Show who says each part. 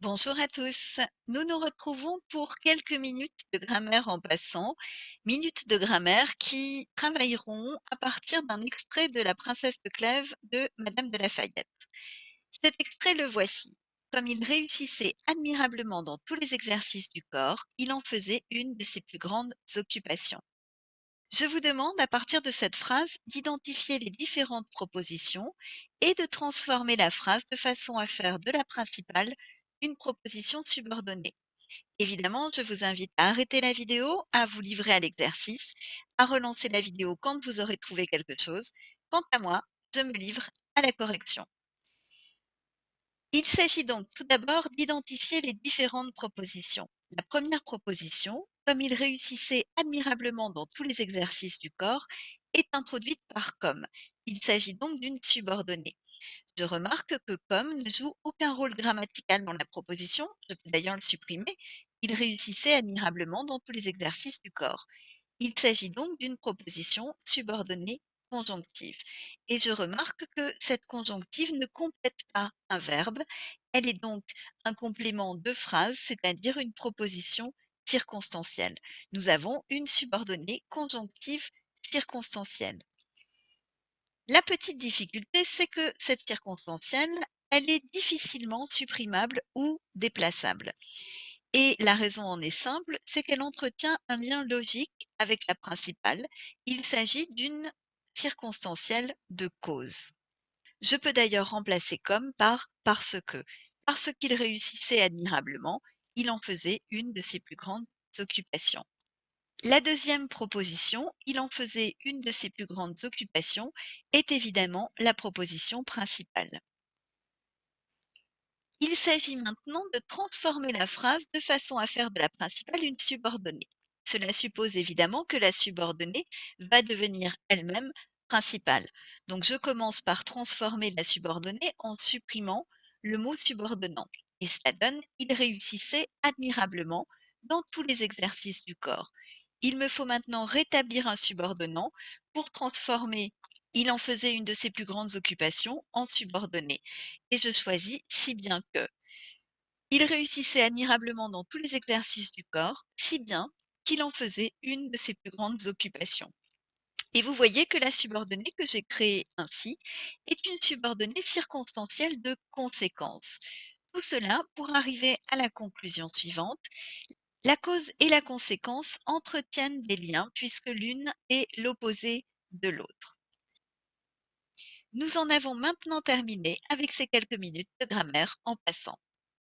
Speaker 1: Bonjour à tous. Nous nous retrouvons pour quelques minutes de grammaire en passant, minutes de grammaire qui travailleront à partir d'un extrait de La Princesse de Clèves de Madame de Lafayette. Cet extrait, le voici. Comme il réussissait admirablement dans tous les exercices du corps, il en faisait une de ses plus grandes occupations. Je vous demande, à partir de cette phrase, d'identifier les différentes propositions et de transformer la phrase de façon à faire de la principale une proposition subordonnée. Évidemment, je vous invite à arrêter la vidéo, à vous livrer à l'exercice, à relancer la vidéo quand vous aurez trouvé quelque chose. Quant à moi, je me livre à la correction. Il s'agit donc tout d'abord d'identifier les différentes propositions. La première proposition, comme il réussissait admirablement dans tous les exercices du corps, est introduite par comme. Il s'agit donc d'une subordonnée. Je remarque que comme ne joue aucun rôle grammatical dans la proposition, je peux d'ailleurs le supprimer, il réussissait admirablement dans tous les exercices du corps. Il s'agit donc d'une proposition subordonnée conjonctive. Et je remarque que cette conjonctive ne complète pas un verbe, elle est donc un complément de phrase, c'est-à-dire une proposition circonstancielle. Nous avons une subordonnée conjonctive circonstancielle. La petite difficulté, c'est que cette circonstancielle, elle est difficilement supprimable ou déplaçable. Et la raison en est simple, c'est qu'elle entretient un lien logique avec la principale. Il s'agit d'une circonstancielle de cause. Je peux d'ailleurs remplacer comme par parce que. Parce qu'il réussissait admirablement, il en faisait une de ses plus grandes occupations. La deuxième proposition, il en faisait une de ses plus grandes occupations, est évidemment la proposition principale. Il s'agit maintenant de transformer la phrase de façon à faire de la principale une subordonnée. Cela suppose évidemment que la subordonnée va devenir elle-même principale. Donc je commence par transformer la subordonnée en supprimant le mot subordonnant. Et cela donne il réussissait admirablement dans tous les exercices du corps. Il me faut maintenant rétablir un subordonnant pour transformer il en faisait une de ses plus grandes occupations en subordonnée. Et je choisis si bien que. Il réussissait admirablement dans tous les exercices du corps, si bien qu'il en faisait une de ses plus grandes occupations. Et vous voyez que la subordonnée que j'ai créée ainsi est une subordonnée circonstancielle de conséquence. Tout cela pour arriver à la conclusion suivante. La cause et la conséquence entretiennent des liens puisque l'une est l'opposé de l'autre. Nous en avons maintenant terminé avec ces quelques minutes de grammaire en passant.